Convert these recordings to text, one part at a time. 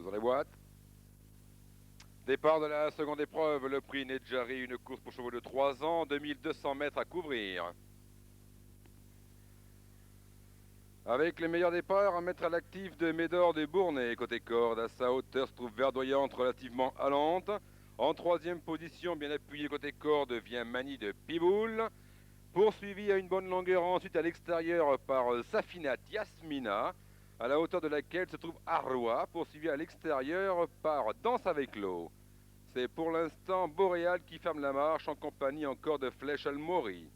dans les boîtes. Départ de la seconde épreuve, le prix Nedjari, une course pour chevaux de 3 ans, 2200 mètres à couvrir. Avec les meilleurs départs, à mettre à l'actif de Médor de Bournay. Côté corde, à sa hauteur se trouve Verdoyante, relativement allante. En troisième position, bien appuyé côté corde, vient Mani de Piboul. Poursuivi à une bonne longueur ensuite à l'extérieur par Safinat Yasmina, à la hauteur de laquelle se trouve Arroa, poursuivi à l'extérieur par Danse avec l'eau. C'est pour l'instant Boréal qui ferme la marche en compagnie encore de Flèche Almori.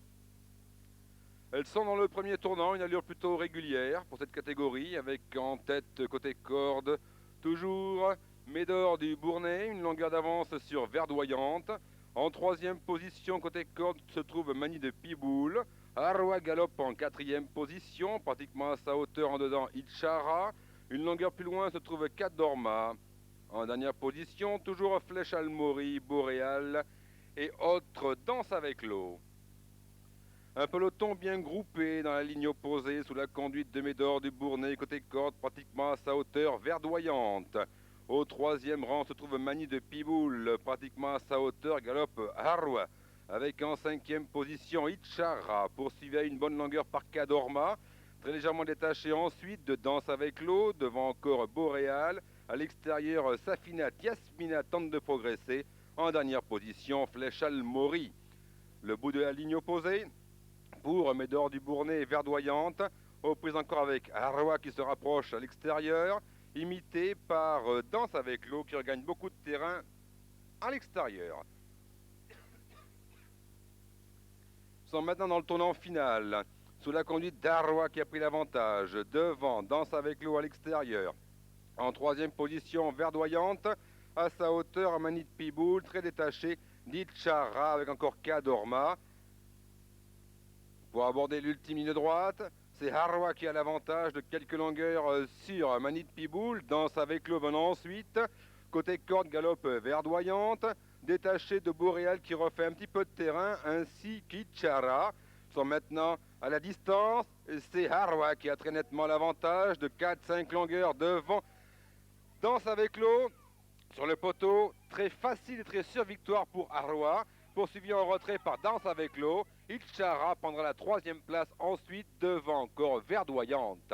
Elles sont dans le premier tournant, une allure plutôt régulière pour cette catégorie, avec en tête côté corde, toujours Médor du Bournay, une longueur d'avance sur Verdoyante. En troisième position côté corde se trouve Mani de Piboul. Arroa galope en quatrième position, pratiquement à sa hauteur en dedans Itchara. Une longueur plus loin se trouve Cadorma. En dernière position, toujours Flèche Almori, Boréal et autres Danse avec l'eau. Un peloton bien groupé dans la ligne opposée sous la conduite de Médor du Bournay côté corde, pratiquement à sa hauteur verdoyante. Au troisième rang se trouve Mani de Piboul, pratiquement à sa hauteur galope Harwa, avec en cinquième position Itchara, poursuivi à une bonne longueur par Cadorma, très légèrement détaché ensuite de Danse avec l'eau, devant encore Boréal, à l'extérieur Safinat Yasmina tente de progresser, en dernière position Flèche Almori. Le bout de la ligne opposée pour Médor du Bournay verdoyante, aux prises encore avec Arroa qui se rapproche à l'extérieur, imité par Danse avec l'eau qui regagne beaucoup de terrain à l'extérieur. Nous sommes maintenant dans le tournant final, sous la conduite d'Arroa qui a pris l'avantage, devant Danse avec l'eau à l'extérieur. En troisième position, verdoyante, à sa hauteur, Mani de Piboul, très détaché, d'Itchara avec encore Cadorma. Pour aborder l'ultime ligne droite, c'est Harwa qui a l'avantage de quelques longueurs sur Mani de Piboul. Danse avec l'eau venant ensuite. Côté corde, galope verdoyante. Détaché de Boréal qui refait un petit peu de terrain, ainsi qu'Itchara. Sont maintenant à la distance. C'est Harwa qui a très nettement l'avantage de 4-5 longueurs devant. Danse avec l'eau sur le poteau. Très facile et très sûre victoire pour Harwa. Poursuivi en retrait par Danse avec l'eau. Itchara prendra la troisième place ensuite devant encore Verdoyante.